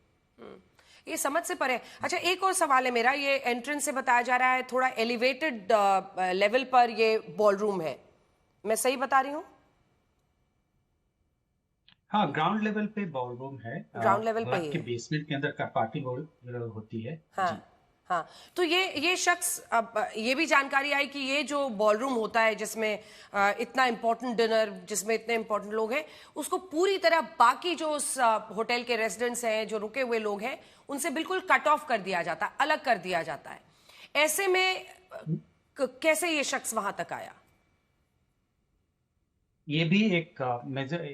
ये समझ से परे। अच्छा, एक और सवाल है मेरा, ये एंट्रेंस से बताया जा रहा है थोड़ा एलिवेटेड लेवल पर ये बॉलरूम है, मैं सही बता रही हूँ? हाँ, ग्राउंड लेवल पे बॉलरूम है। ग्राउंड लेवल पे ही बेसमेंट के अंदर का पार्टी हॉल होती है। हाँ, तो ये शख्स, अब ये भी जानकारी आई कि ये जो बॉलरूम होता है जिसमें इतना इम्पोर्टेंट डिनर, जिसमें इतने इम्पोर्टेंट लोग हैं, उसको पूरी तरह बाकी जो उस होटल के रेजिडेंट्स हैं, जो रुके हुए लोग हैं, उनसे बिल्कुल कट ऑफ कर दिया जाता है, अलग कर दिया जाता है। ऐसे में कैसे ये शख्स वहां तक आया? ये भी एक मेजर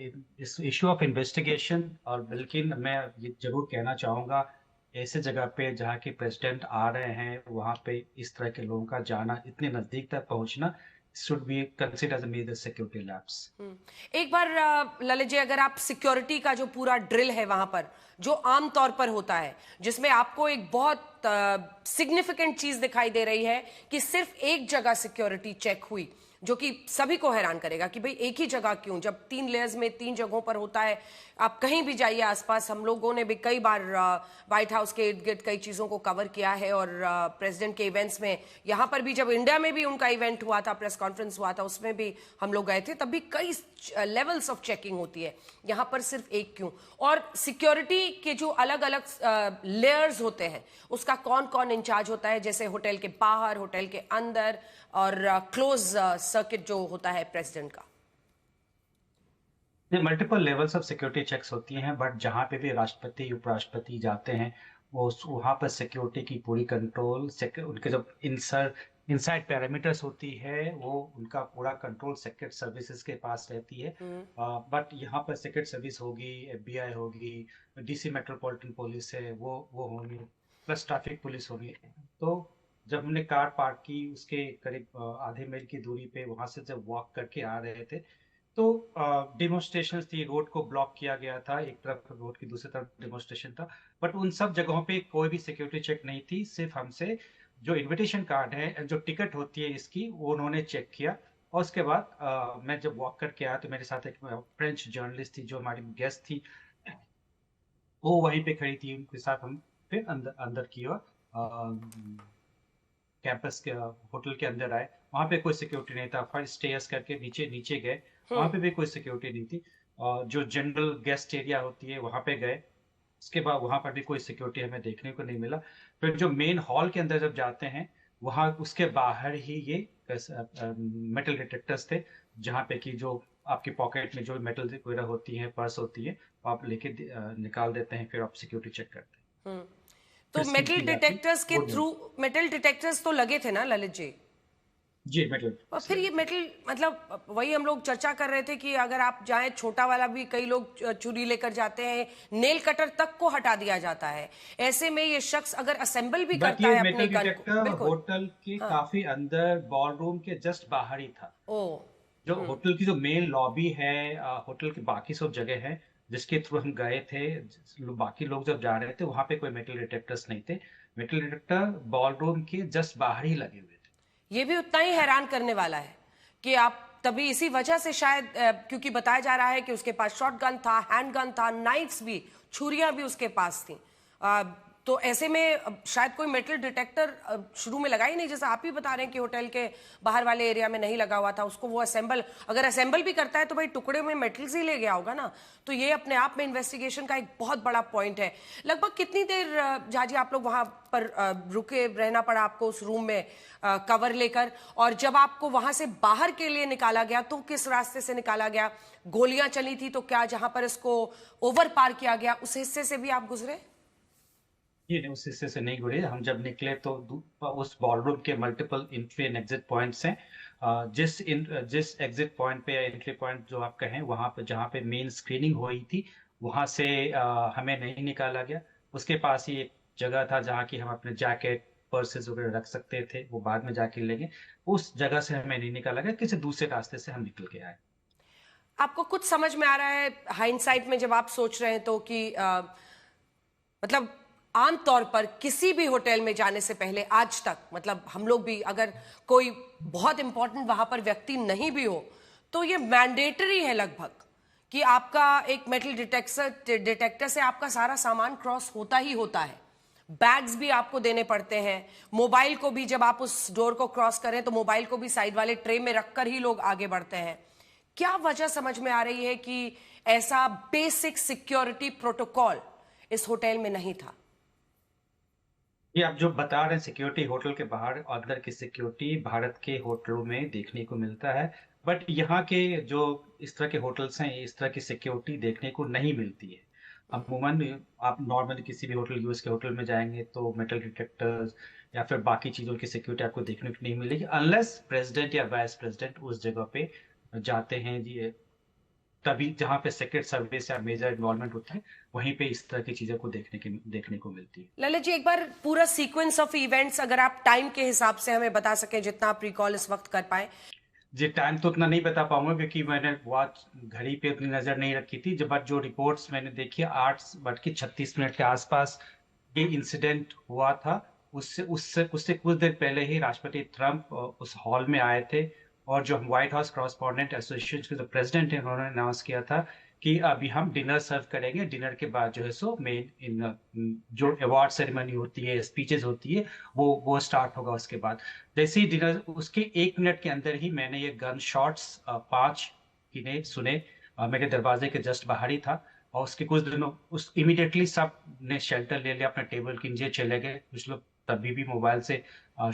इश्यू ऑफ इन्वेस्टिगेशन। और बल्कि मैं ये जरूर कहना चाहूंगा, ऐसे जगह पे जहाँ के प्रेसिडेंट आ रहे हैं वहां पे इस तरह के लोगों का जाना, इतने नजदीक तक पहुंचना, should be considered as a major security lapse। एक बार ललित जी, अगर आप सिक्योरिटी का जो पूरा ड्रिल है वहां पर, जो आम तौर पर होता है, जिसमें आपको एक बहुत सिग्निफिकेंट चीज दिखाई दे रही है कि सिर्फ एक जगह सिक्योरिटी चेक हुई, जो कि सभी को हैरान करेगा कि भाई एक ही जगह क्यों, जब 3 लेयर्स में 3 जगहों पर होता है। आप कहीं भी जाइए आसपास, हम लोगों ने भी कई बार व्हाइट हाउस के इर्द गिर्द कई चीज़ों को कवर किया है, और प्रेसिडेंट के इवेंट्स में, यहाँ पर भी जब इंडिया में भी उनका इवेंट हुआ था, प्रेस कॉन्फ्रेंस हुआ था, उसमें भी हम लोग गए थे, तब भी कई लेवल्स ऑफ चेकिंग होती है। यहाँ पर सिर्फ एक क्यों? और सिक्योरिटी के जो अलग अलग लेयर्स होते हैं, उसका कौन कौन इंचार्ज होता है, जैसे होटल के बाहर, होटल के अंदर, और क्लोज सर्किट जो होता है प्रेसिडेंट का? Multiple levels of security checks होती हैं, बट जहाँ पे भी राष्ट्रपति उपराष्ट्रपति जाते हैं वो वहाँ पर सिक्योरिटी की पूरी कंट्रोल, उनके जो इनसाइड पैरामीटर्स होती है वो उनका पूरा कंट्रोल सीक्रेट सर्विसेज के पास रहती है। बट यहाँ पर सीक्रेट सर्विस होगी, FBI होगी, DC मेट्रोपॉलिटन पुलिस है, वो होंगी, प्लस ट्रैफिक पुलिस होगी। तो जब हमने कार पार्क की उसके करीब आधे मील की दूरी पे वहां से जब वॉक करके आ रहे थे तो डेमोन्स्ट्रेशन थी, रोड को ब्लॉक किया गया था, एक तरफ रोड की दूसरी तरफ डेमोन्स्ट्रेशन था, बट उन सब जगहों पे कोई भी सिक्योरिटी चेक नहीं थी। सिर्फ हमसे जो इनविटेशन कार्ड है, जो टिकट होती है इसकी, वो उन्होंने चेक किया। और उसके बाद मैं जब वॉक करके आया तो मेरे साथ एक फ्रेंच जर्नलिस्ट थी जो हमारी गेस्ट थी, वो वहीं पे खड़ी थी, उनके साथ हम फिर अंदर की ओर कैंपस के होटल के अंदर आए। वहां पे कोई सिक्योरिटी नहीं था। फर्स्ट स्टेयर्स करके नीचे गए, वहां पे भी कोई सिक्योरिटी नहीं थी। जो जनरल गेस्ट एरिया होती है वहां पे गए, उसके बाद वहां पर भी कोई सिक्योरिटी हमें देखने को नहीं मिला। फिर जो मेन हॉल के अंदर जब जाते हैं वहां उसके बाहर ही ये मेटल डिटेक्टर्स थे, जहाँ पे कि जो आपकी पॉकेट में जो मेटल वगैरह होती है, पर्स होती है, आप लेके निकाल देते हैं, फिर आप सिक्योरिटी चेक करते हैं। तो मेटल डिटेक्टर्स तो लगे थे ना ललित जी? जी, मेटल। और फिर ये मेटल, मतलब वही हम लोग चर्चा कर रहे थे कि अगर आप जाएं, छोटा वाला भी कई लोग छुरी लेकर जाते हैं, नेल कटर तक को हटा दिया जाता है। ऐसे में ये शख्स अगर असेंबल भी करता है अपने गन को, होटल के काफी अंदर बॉलरूम के जस्ट बाहर ही था। जो होटल की जो मेन लॉबी है, होटल की बाकी सब जगह है जिसके थ्रू हम गए थे, बाकी लोग जब जा रहे थे वहां पे कोई मेटल डिटेक्टर्स नहीं थे। मेटल डिटेक्टर बॉलरूम के जस्ट बाहर ही लगे हुए थे। ये भी उतना ही हैरान करने वाला है कि आप तभी इसी वजह से शायद, क्योंकि बताया जा रहा है कि उसके पास शॉटगन था, हैंडगन था, नाइफ्स भी, छुरियां भी उसके पास थी। तो ऐसे में शायद कोई मेटल डिटेक्टर शुरू में लगा ही नहीं, जैसा आप ही बता रहे हैं कि होटल के बाहर वाले एरिया में नहीं लगा हुआ था। उसको वो अगर असेंबल भी करता है तो भाई टुकड़े में मेटल्स ही ले गया होगा ना। तो ये अपने आप में इन्वेस्टिगेशन का एक बहुत बड़ा पॉइंट है। लगभग कितनी देर जाजी आप लोग वहां पर रुके रहना पड़ा आपको उस रूम में कवर लेकर? और जब आपको वहां से बाहर के लिए निकाला गया तो किस रास्ते से निकाला गया? गोलियां चली थी तो क्या जहां पर इसको ओवर पार किया गया उस हिस्से से भी आप गुजरे? ये उस हिस्से से नहीं गुजरे। हम जब निकले तो उस बॉलरूम के multiple entry and exit points हैं। जिस एग्जिट पॉइंट पे या एंट्री पॉइंट जो आप कहें वहां पे, जहाँ पे मेन स्क्रीनिंग हुई थी, वहां से हमें नहीं निकाला गया। उसके पास ही एक जगह था जहाँ की हम अपने जैकेट, पर्सेस वगैरह रख सकते थे, वो बाद में जाके लेंगे। उस जगह से हमें नहीं निकाला गया, किसी दूसरे रास्ते से हम निकल के आए। आपको कुछ समझ में आ रहा है हाइंडसाइट में जब आप सोच रहे हैं तो कि मतलब आमतौर पर किसी भी होटल में जाने से पहले आज तक, मतलब हम लोग भी, अगर कोई बहुत इंपॉर्टेंट वहां पर व्यक्ति नहीं भी हो तो ये मैंडेटरी है लगभग कि आपका एक मेटल डिटेक्टर से आपका सारा सामान क्रॉस होता ही होता है। बैग्स भी आपको देने पड़ते हैं, मोबाइल को भी जब आप उस डोर को क्रॉस करें तो मोबाइल को भी साइड वाले ट्रे में रखकर ही लोग आगे बढ़ते हैं। क्या वजह समझ में आ रही है कि ऐसा बेसिक सिक्योरिटी प्रोटोकॉल इस होटल में नहीं था? ये आप जो बता रहे हैं सिक्योरिटी, होटल के बाहर और अंदर की सिक्योरिटी भारत के होटलों में देखने को मिलता है, बट यहाँ के जो इस तरह के होटल्स हैं इस तरह की सिक्योरिटी देखने को नहीं मिलती है। अमूमन आप नॉर्मली किसी भी होटल, यूएस के होटल में जाएंगे तो मेटल डिटेक्टर्स या फिर बाकी चीजों की सिक्योरिटी आपको देखने को नहीं मिलेगी, अनलेस प्रेसिडेंट या वाइस प्रेसिडेंट उस जगह पे जाते हैं जी, तभी जहाँ पे सीक्रेट सर्विस या मेजर इन्वॉल्वमेंट होता है वहीं पे इस तरह की चीजों को देखने को मिलती है। ललित जी, एक बार पूरा सीक्वेंस ऑफ इवेंट्स अगर आप टाइम के हिसाब से हमें बता सकें, जितना आप रिकॉल इस वक्त कर पाए। जी, टाइम तो उतना नहीं बता पाऊंगा क्योंकि मैंने वॉच घड़ी पे उतनी नजर नहीं रखी थी। जब जो रिपोर्ट्स मैंने देखी 8:36 के आसपास ये इंसिडेंट हुआ था। उससे कुछ देर पहले ही राष्ट्रपति ट्रंप उस हॉल में आए थे और जो व्हाइट हाउस कॉरेस्पॉन्डेंट एसोसिएशन के जो प्रेसिडेंट हैं उन्होंने अनाउंस किया था कि अभी हम डिनर सर्व करेंगे। डिनर के बाद जो है सो मेन जो अवार्ड सेरेमनी होती है, स्पीचेस होती है, वो स्टार्ट होगा। उसके बाद जैसे ही डिनर, उसके 1 मिनट के अंदर ही मैंने ये गन शॉट्स 5 गिने सुने। मेरे दरवाजे के जस्ट बाहर ही था और उसके कुछ दिनों इमीडिएटली सब ने शेल्टर ले लिया, अपने टेबल के नीचे चले गए। कुछ लोग तभी भी मोबाइल से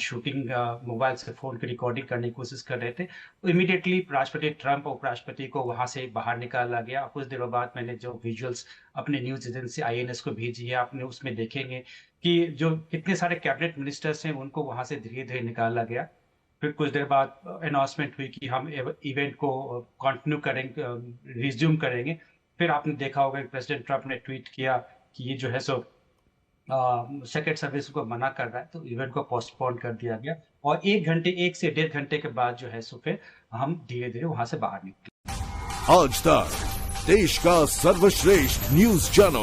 शूटिंग, मोबाइल से फोन की रिकॉर्डिंग करने की कोशिश कर रहे थे। तो इमीडिएटली राष्ट्रपति ट्रंप और उपराष्ट्रपति को वहां से बाहर निकाला गया। कुछ देर बाद मैंने जो विजुअल्स अपने न्यूज एजेंसी INS को भेजी है, आपने उसमें देखेंगे कि जो कितने सारे कैबिनेट मिनिस्टर्स हैं उनको वहां से धीरे धीरे निकाला गया। फिर कुछ देर बाद अनाउंसमेंट हुई कि हम इवेंट को कंटिन्यू करेंगे, रिज्यूम करेंगे। फिर आपने देखा होगा कि प्रेसिडेंट ट्रंप ने ट्वीट किया कि ये जो है सो सेक्रेट सर्विस को मना कर रहा है, तो इवेंट को पोस्टपोन कर दिया गया। और 1 से 1.5 घंटे के बाद जो है सो फिर हम धीरे धीरे वहां से बाहर निकले। आज तक देश का सर्वश्रेष्ठ न्यूज चैनल